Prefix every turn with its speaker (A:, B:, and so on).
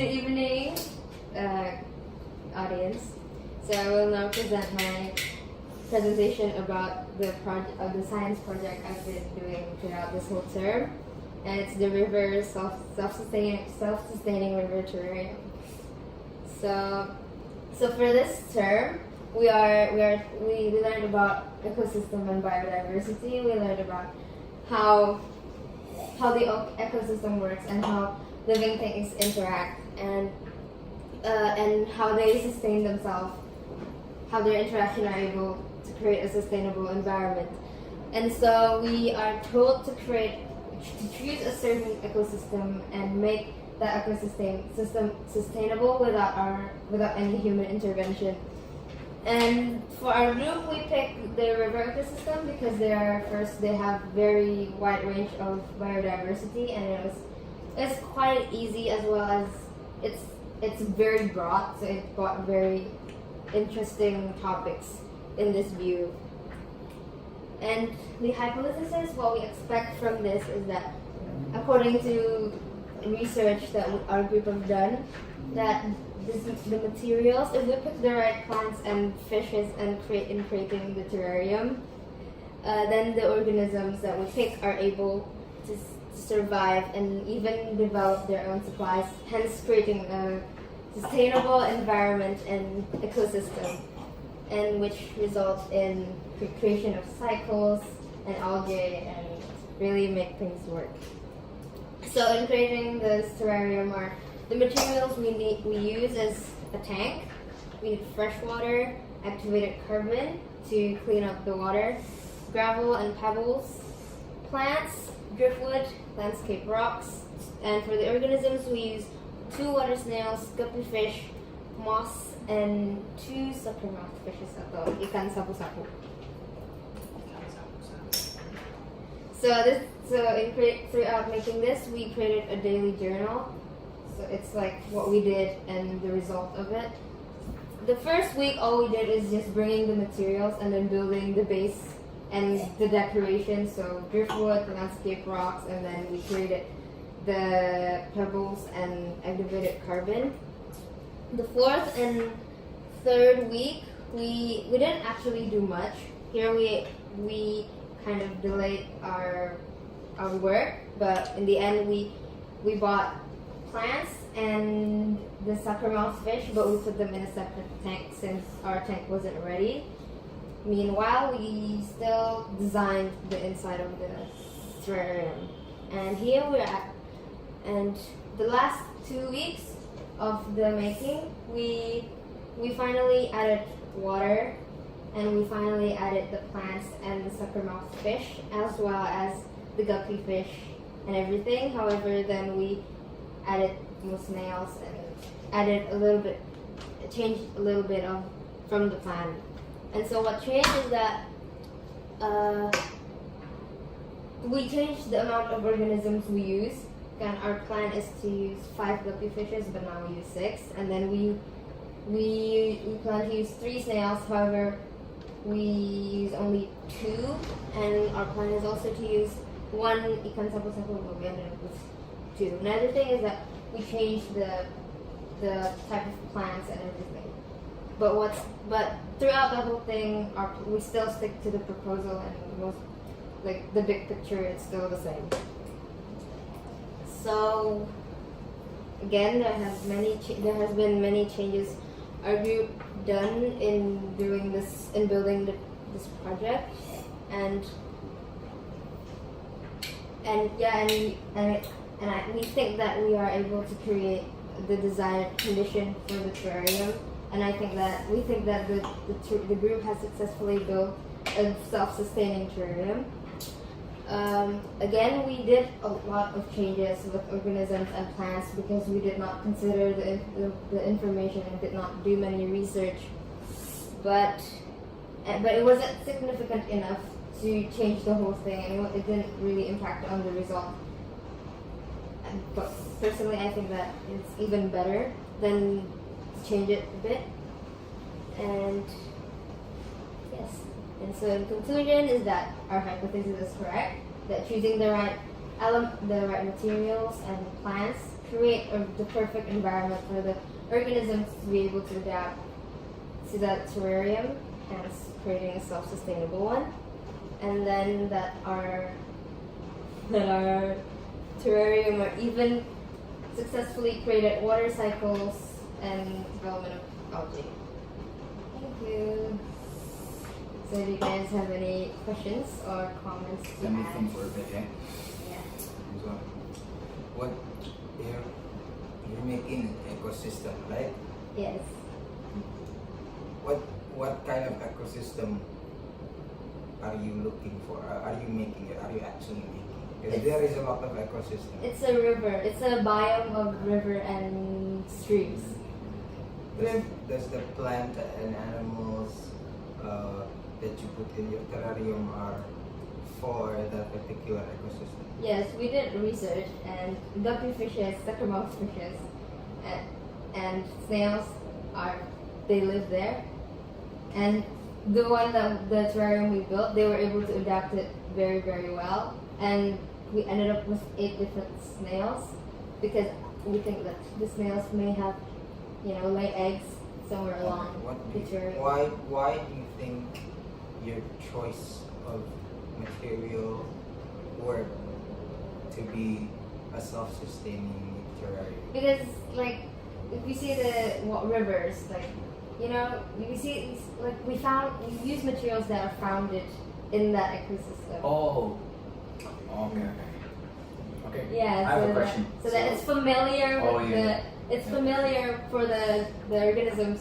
A: evening, audience. So I will now present my presentation about the science project I've been doing throughout this whole term, and it's the river self-sustaining river terrarium. So for this term, we learned about ecosystem and biodiversity. We learned about how the ecosystem works and how living things interact and how they sustain themselves, how their interaction are able to create a sustainable environment. And so we are told to choose a certain ecosystem and make that ecosystem sustainable without any human intervention. And for our group, we picked the river ecosystem because they have very wide range of biodiversity, and it's quite easy, as well as it's very broad, so it got very interesting topics in this view. And the hypothesis, what we expect from this is that, according to research that our group have done, that the materials, if we pick the right plants and fishes and creating the terrarium, then the organisms that we pick are able to survive and even develop their own supplies, hence creating a sustainable environment and ecosystem, and which results in creation of cycles and algae and really make things work. So in creating this terrarium, the materials we use is a tank. We need fresh water, activated carbon to clean up the water, gravel and pebbles, plants, driftwood, landscape rocks, and for the organisms we use 2 water snails, guppy fish, moss, and 2 sucker-mouth fishes atau ikan sapu-sapu. Throughout making this, we created a daily journal. So it's like what we did and the result of it. The first week, all we did is just bringing the materials and then building the base and the decoration. So driftwood, the landscape rocks, and then we created the pebbles and activated carbon. The 4th and 3rd week, we didn't actually do much. Here we kind of delayed our work, but in the end we bought plants and the sucker-mouth fish, but we put them in a separate tank since our tank wasn't ready. Meanwhile, we still designed the inside of the terrarium. And here we're at. And the last 2 weeks of the making, we finally added water, and we finally added the plants and the sucker-mouth fish, as well as the guppy fish and everything. However, then we added more snails and changed a little bit from the plan. And so what changed is that we changed the amount of organisms we use. And our plan is to use 5 guppy fishes, but now we use 6. And then we plan to use 3 snails. However, we use only 2, and our plan is also to use 1 ikan sapu-sapu, but we ended up with 2. Another thing is that we changed the type of plants and everything. But throughout the whole thing, we still stick to the proposal, and the big picture is still the same. So again, there has been many changes our group done in building this project, and we think that we are able to create the desired condition for the terrarium, and we think that the group has successfully built a self-sustaining terrarium. Again, we did a lot of changes with organisms and plants because we did not consider the information and did not do many research. But it wasn't significant enough to change the whole thing, and it didn't really impact on the result. But personally, I think that it's even better than change it a bit. And yes. And so in conclusion is that our hypothesis is correct, that choosing the right materials and plants create the perfect environment for the organisms to be able to adapt to that terrarium, hence creating a self-sustainable one. And then that our terrarium or even successfully created water cycles and development of algae. Thank you. So do you guys have any questions or comments to
B: Anything
A: add?
B: for the yeah.
A: Yeah.
B: So, what you're making ecosystem, right?
A: Yes.
B: What kind of ecosystem are you looking for? Are you making it? Are you actually making it? Because
A: It's-
B: there is a lot of ecosystem.
A: It's a river. It's a biome of river and streams.
B: Does the plant and animals that you put in your terrarium are for that particular ecosystem?
A: Yes, we did research, and guppy fishes, suckermouth fishes, and snails they live there. And the one that the terrarium we built, they were able to adapt it very, very well. And we ended up with 8 different snails because we think that the snails may have, lay eggs somewhere along the terrarium.
B: Why do you think your choice of material were to be a self-sustaining terrarium?
A: Because if you see the rivers, you see we use materials that are founded in that ecosystem.
C: Oh. Okay. Okay.
A: Yeah,
C: I have
A: so
C: a question.
A: so that it's familiar
C: Oh,
A: with
C: yeah.
A: it's familiar for the organisms,